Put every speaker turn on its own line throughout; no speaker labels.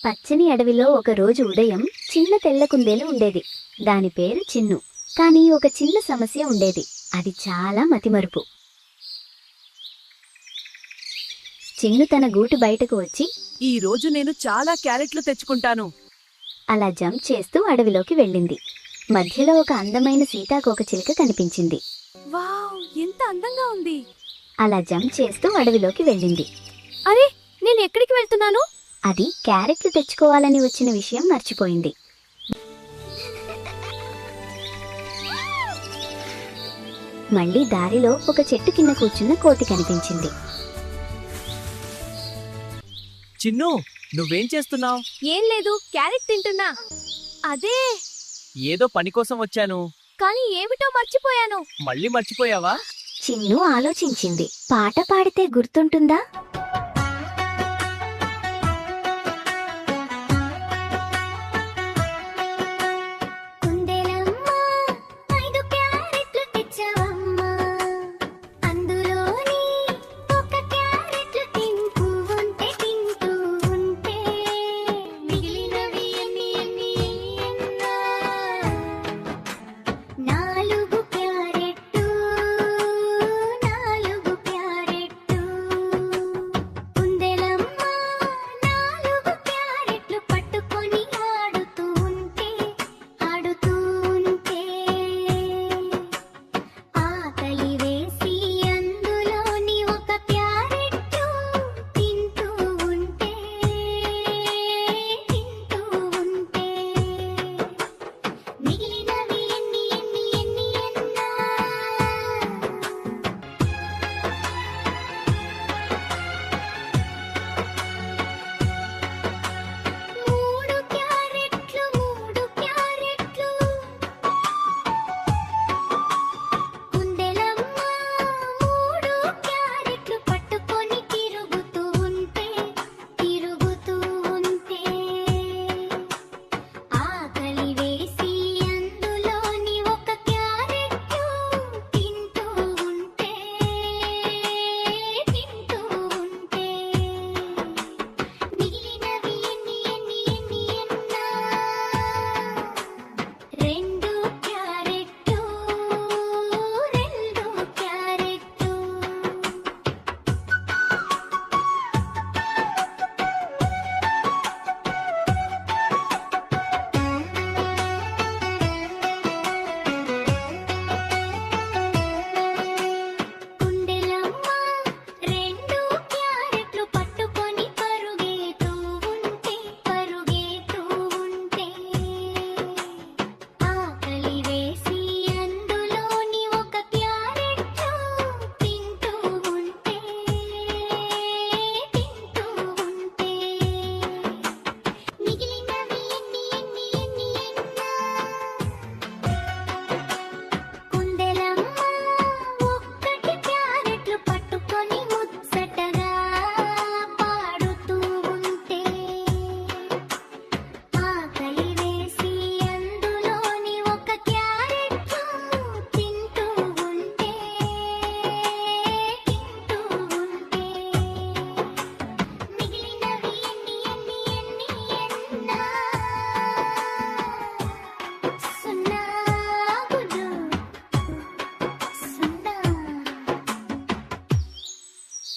పచ్చని అడవిలో ఒక రోజు ఉదయం చిన్న తెల్ల కుందేలు ఉండేది. దాని పేరు చిన్ను. కానీ ఒక చిన్న సమస్య ఉండేది. అది చాలా మతిమరుపు. చిన్ను తన గూటు బయటకు వచ్చి,
ఈ రోజు నేను చాలా క్యారెట్లు తెచ్చుకుంటాను.
అలా జంప్ చేస్తూ అడవిలోకి వెళ్ళింది. మధ్యలో ఒక అందమైన సీతాకోకచిలుక కనిపించింది.
వావ్, ఎంత అందంగా ఉంది.
అలా జంప్ చేస్తూ అడవిలోకి వెళ్ళింది.
అరే, నేను ఎక్కడికి వెళ్తున్నాను?
అది క్యారెట్లు తెచ్చుకోవాలని వచ్చిన విషయం మర్చిపోయింది. మళ్ళీ దారిలో ఒక చెట్టు కింద కూర్చున్న కోతి కనిపించింది.
చిన్ను, నువ్వేం చేస్తున్నావ్?
ఏం లేదు, క్యారెట్ తింటున్నా. అదే,
ఏదో పని కోసం వచ్చాను.
కానీ ఏమిటో మర్చిపోయాను.
మళ్ళీ మర్చిపోయావా?
చిన్ను ఆలోచించింది. పాట పాడితే గుర్తుంటుందా?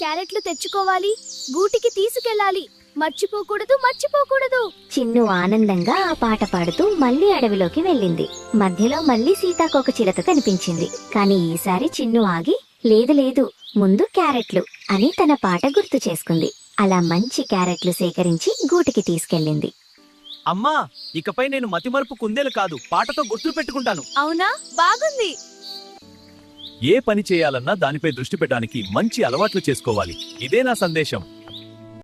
క్యారెట్లు తెచ్చుకోవాలి, గూటికి తీసుకెళ్ళాలి. మర్చిపోకూడదు.
చిన్ను ఆనందంగా ఆ పాట పాడుతూ మళ్ళీ అడవిలోకి వెళ్ళింది. మధ్యలో మళ్ళీ సీతాకోకచిలుక కనిపించింది. కానీ ఈసారి చిన్ను ఆగి, లేదు ముందు క్యారెట్లు అని తన పాట గుర్తు చేసుకుంది. అలా మంచి క్యారెట్లు సేకరించి గూటికి తీసుకెళ్ళింది.
అమ్మా, ఇకపై నేను మతిమరుపు కుందేలు కాదు, పాటతో గుర్తు పెట్టుకుంటాను.
అవునా, బాగుంది.
ఏ పని చేయాలన్నా దానిపై దృష్టి పెట్టడానికి మంచి అలవాట్లు చేసుకోవాలి. ఇదే నా సందేశం.